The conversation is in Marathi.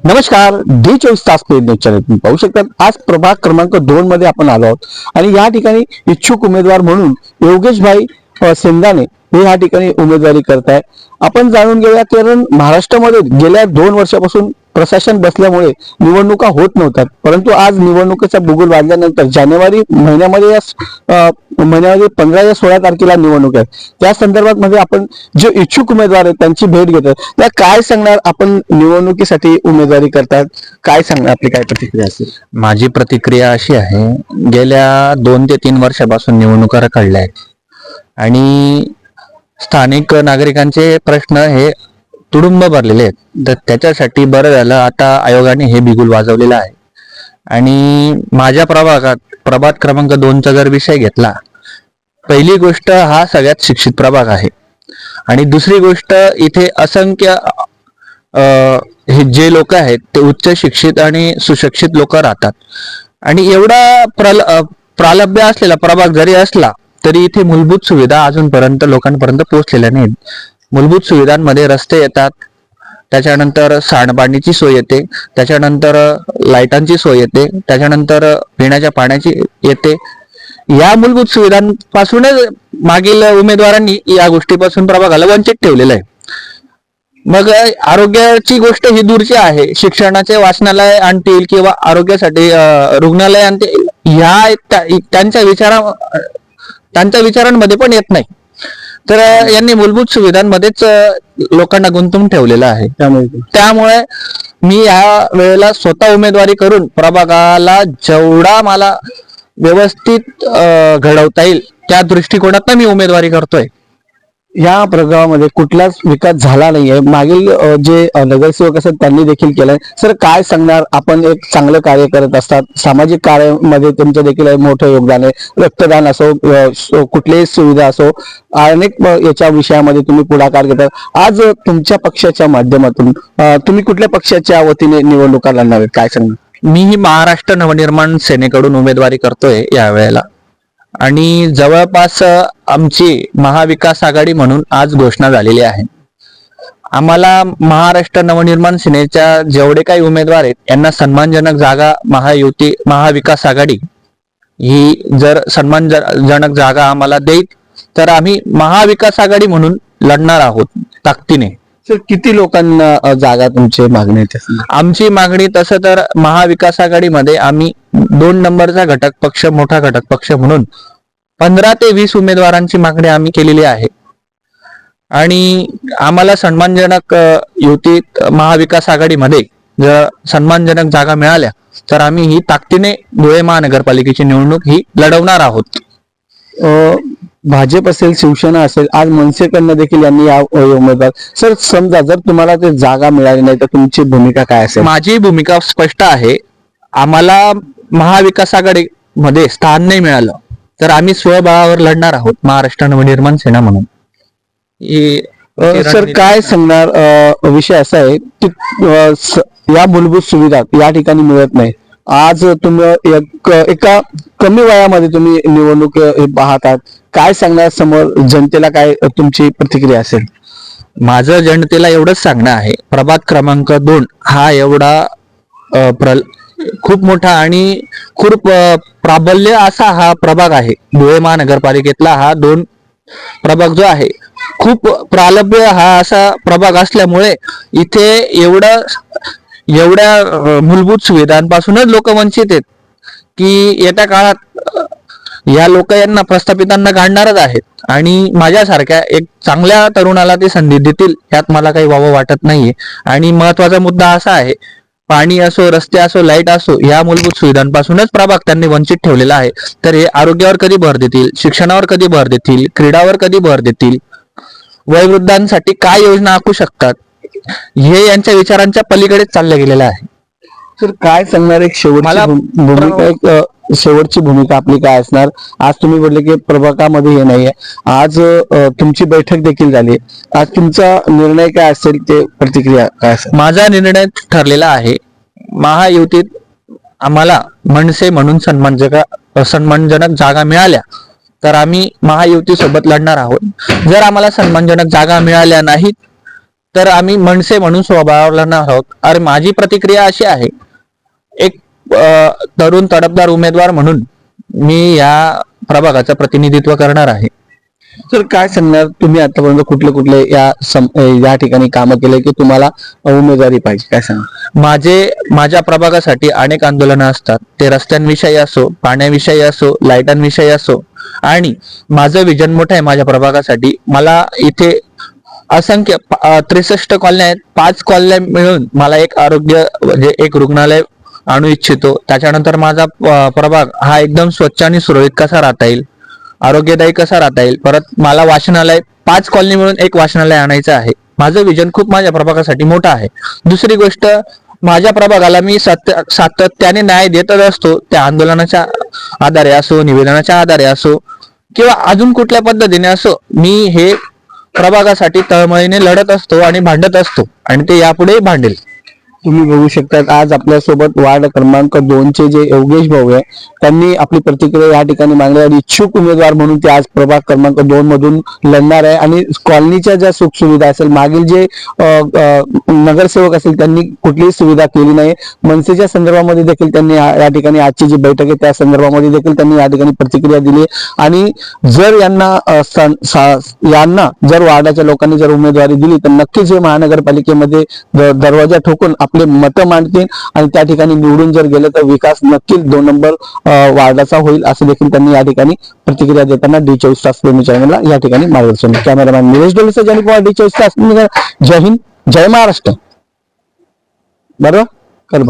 नमस्कार. D24 तास पेड न्यूज चॅनल तुम्ही पाहू शकता. आज प्रभाग क्रमांक 2 मध्ये आपण आलो आहोत आणि या ठिकाणी इच्छुक उमेदवार म्हणून योगेश भाई सेंदाने हे या ठिकाणी उमेदवारी करताय. आपण जाणून घेऊया, कारण महाराष्ट्रामध्ये गेल्या 2 वर्षापासून प्रशासन बसल्यामुळे निवडणुका होत नव्हत्या, परंतु आज निवडणुकीचा बुगुल वाजल्यानंतर जानेवारी महिन्यामध्ये 15 या 16 तारखेला निवडणूक आहे. त्या संदर्भात मध्ये आपण जे इच्छुक उमेदवार आहेत त्यांची भेट घेतो. त्या काय सांगणार, आपण निवडणुकीसाठी उमेदवारी करतात, काय सांगणार, आपली काय प्रतिक्रिया असेल? माझी प्रतिक्रिया अशी आहे, गेल्या 2 ते 3 वर्षापासून निवडणुका रखडल्या आहेत आणि स्थानिक नागरिकांचे प्रश्न हे तुडुंब भरलेले आहेत. तर त्याच्यासाठी बरं झालं आता आयोगाने हे बिगुल वाजवलेलं आहे. आणि माझ्या प्रभाग क्रमांक 2चा जर विषय घेतला, पहिली गोष्ट हा सगळ्यात शिक्षित प्रभाग आहे आणि दुसरी गोष्ट इथे असंख्य हे जे लोक आहेत ते उच्च शिक्षित आणि सुशिक्षित लोक राहतात. आणि एवढा प्रालब्य असलेला प्रभाग जरी असला तरी इथे मूलभूत सुविधा अजूनपर्यंत लोकांपर्यंत पोहोचलेल्या नाहीत. मूलभूत सुविधांमध्ये रस्ते येतात, त्याच्यानंतर सांडपाणीची सोय येते, त्याच्यानंतर लाईटांची सोय येते, त्याच्यानंतर पिण्याच्या पाण्याची येते. या मूलभूत सुविधांपासूनच मागील उमेदवारांनी या गोष्टीपासून प्रभागाला वंचित ठेवलेलं आहे. मग आरोग्याची गोष्ट ही दूरची आहे. शिक्षणाचे वाचनालय आणतील किंवा आरोग्यासाठी रुग्णालय आणतील, ह्या त्यांच्या विचारांमध्ये पण येत नाही. तर यांनी मूलभूत सुविधांमध्येच लोकांना गुंतवून ठेवलेलं आहे. त्यामुळे मी या वेळेला स्वतः उमेदवारी करून प्रभागाला जेवढा मला व्यवस्थित घडवता येईल त्या दृष्टिकोनातून मी उमेदवारी करतोय. या प्रभागामध्ये कुठलाच विकास झाला नाहीये. मागील जे नगरसेवक असतात त्यांनी देखील केलाय. सर, काय सांगणार? आपण एक चांगलं कार्य करत असतात, सामाजिक कार्यामध्ये तुमचं देखील मोठं योगदान आहे. रक्तदान असो, कुठलीही सुविधा असो, अनेक याच्या विषयामध्ये तुम्ही पुढाकार घेतात. आज तुमच्या पक्षाच्या माध्यमातून तुम्ही कुठल्या पक्षाच्या वतीने निवडणुका लढणार, काय सांगणार? मी ही महाराष्ट्र नवनिर्माण सेनेकडून उमेदवारी करतोय यावेळेला आणि जवळपास आमची महाविकास आघाडी म्हणून आज घोषणा झालेली आहे. आम्हाला महाराष्ट्र नवनिर्माण सेनेच्या जेवढे काही उमेदवार आहेत यांना सन्मानजनक जागा महायुती महाविकास आघाडी ही जर सन्मानजनक जागा आम्हाला देईल तर आम्ही महाविकास आघाडी म्हणून लढणार आहोत ताकदीने. सर, किती लोकांना जागा तुमची मागणी आहे? आमची मागणी तसं तर महाविकास आघाडीमध्ये आम्ही 2 नंबरचा घटक पक्ष, मोठा घटक पक्ष म्हणून 15 ते 20 उमेदवारांची मागणी आम्ही केलेली आहे. आणि आम्हाला सन्मानजनक युतीत महाविकास आघाडीमध्ये जर सन्मानजनक जागा मिळाल्या तर आम्ही ही ताकदीने धुळे महानगरपालिकेची निवडणूक ही लढवणार आहोत. भाजप असेल, शिवसेना असेल, आज मनसेकडनं देखील यांनी या उमेदवार. सर, समजा जर तुम्हाला ते जागा मिळाली नाही तर तुमची भूमिका काय असेल? माझी भूमिका स्पष्ट आहे. आम्हाला महाविकास आघाडीमध्ये स्थान नाही मिळालं तर आम्ही स्वबळावर लढणार आहोत महाराष्ट्र नवनिर्माण सेना म्हणून. सर, काय सांगणार? विषय असा आहे की या मूलभूत सुविधा या ठिकाणी मिळत नाही. आज तुम्ही एका कमी वयामध्ये तुम्ही निवडणूक पाहतात, काय सांगणार समोर जनतेला, काय तुमची प्रतिक्रिया असेल? माझं जनतेला एवढंच सांगणं आहे, प्रभाग क्रमांक 2 हा एवढा खूप मोठा आणि खूप प्राबल्य असा हा प्रभाग आहे. धुळे महानगरपालिकेतला हा 2 प्रभाग जो आहे खूप प्रालब्य हा असा प्रभाग असल्यामुळे इथे एवढ्या मूलभूत सुविधांपासूनच लोक वंचित आहेत की येत्या काळात या लोक यांना प्रस्थापितांना काढणारच आहेत. आणि माझ्यासारख्या एक चांगल्या तरुणाला ते संधी देतील यात मला काही वावं वाटत नाहीये. आणि महत्वाचा मुद्दा असा आहे, पाणी असो, रस्ते असो, लाईट असो, या मूलभूत सुविधांपासूनच प्रभाग त्यांनी वंचित ठेवलेला आहे. तर हे आरोग्यावर कधी भर देतील, शिक्षणावर कधी भर देतील, क्रीडावर कधी भर देतील, वयोवृद्धांसाठी काय योजना आखू शकतात, हे यांच्या विचारांच्या पलीकडेच चाललं गेलेलं आहे. तर काय सांगणार? एक शेवटची भूमिका आपली काय असणार? आज तुम्ही बोलले की प्रभागामध्ये हे नाहीये, आज तुमची बैठक देखील झाली, आज तुमचा निर्णय काय असेल, ते प्रतिक्रिया काय असेल? माझा निर्णय ठरलेला आहे. महायुतीत आम्हाला मनसे म्हणून सन्मानजनक जागा मिळाल्या तर आम्ही महायुती सोबत लढणार आहोत. जर आम्हाला सन्मानजनक जागा मिळाल्या नाहीत तर आम्ही मनसे म्हणून स्वभावला आहोत. अरे माझी प्रतिक्रिया अशी आहे, एक तरुण तडफदार उमेदवार म्हणून मी या प्रभागाचं प्रतिनिधित्व करणार आहे. तर काय सांगणार तुम्ही आतापर्यंत कुठले कुठले या ठिकाणी कामं केले की तुम्हाला उमेदवारी पाहिजे, काय सांगा? माझ्या प्रभागासाठी अनेक आंदोलनं असतात. ते रस्त्यांविषयी असो, पाण्याविषयी असो, लाईटांविषयी असो. आणि माझं विजन मोठं आहे माझ्या प्रभागासाठी. मला इथे असंख्य 63 कॉलन्या आहेत. 5 कॉलन्या मिळून मला एक आरोग्य म्हणजे एक रुग्णालय आणू इच्छितो. त्याच्यानंतर माझा प्रभाग हा एकदम स्वच्छ आणि सुरळीत कसा राहता येईल, आरोग्यदायी कसा राहता येईल. परत मला वाचनालय 5 कॉलनी मिळून एक वाचनालय आणायचं आहे. माझं विजन खूप माझ्या प्रभागासाठी मोठं आहे. दुसरी गोष्ट, माझ्या प्रभागाला मी सातत्याने न्याय देतच असतो. त्या आंदोलनाच्या आधारे असो, निवेदनाच्या आधारे असो किंवा अजून कुठल्या पद्धतीने असो, मी हे प्रभागासाठी तळमळीने लढत असतो आणि भांडत असतो आणि ते यापुढेही भांडेल. तुम्ही बघू शकतात आज आपल्यासोबत वार्ड क्रमांक 2 चे जे योगेश भाऊ आहे त्यांनी आपली प्रतिक्रिया या ठिकाणी मांडली आणि इच्छुक उमेदवार म्हणून ते आज प्रभाग क्रमांक 2 मधून लढणार आहे. आणि कॉलनीच्या ज्या सुखसुविधा असेल, मागील जे नगरसेवक असेल त्यांनी कुठलीही सुविधा केली नाही. मनसेच्या संदर्भामध्ये देखील त्यांनी या ठिकाणी आजची जी बैठक आहे त्या संदर्भामध्ये देखील त्यांनी या ठिकाणी प्रतिक्रिया दिली. आणि जर यांना जर वार्डाच्या लोकांनी जर उमेदवारी दिली तर नक्कीच हे महानगरपालिकेमध्ये दरवाजा ठोकून आपले मतं मांडतील आणि त्या ठिकाणी निवडून जर गेले तर विकास नक्कीच 2 नंबर वार्डाचा होईल, असं देखील त्यांनी या ठिकाणी प्रतिक्रिया देताना D24 तास प्रेमी चॅनलला या ठिकाणी मार्गदर्शन. कॅमेरामॅन निलेश डोलेसह जानी पवार, D24 तास. जय हिंद, जय महाराष्ट्र. बरोबर कर.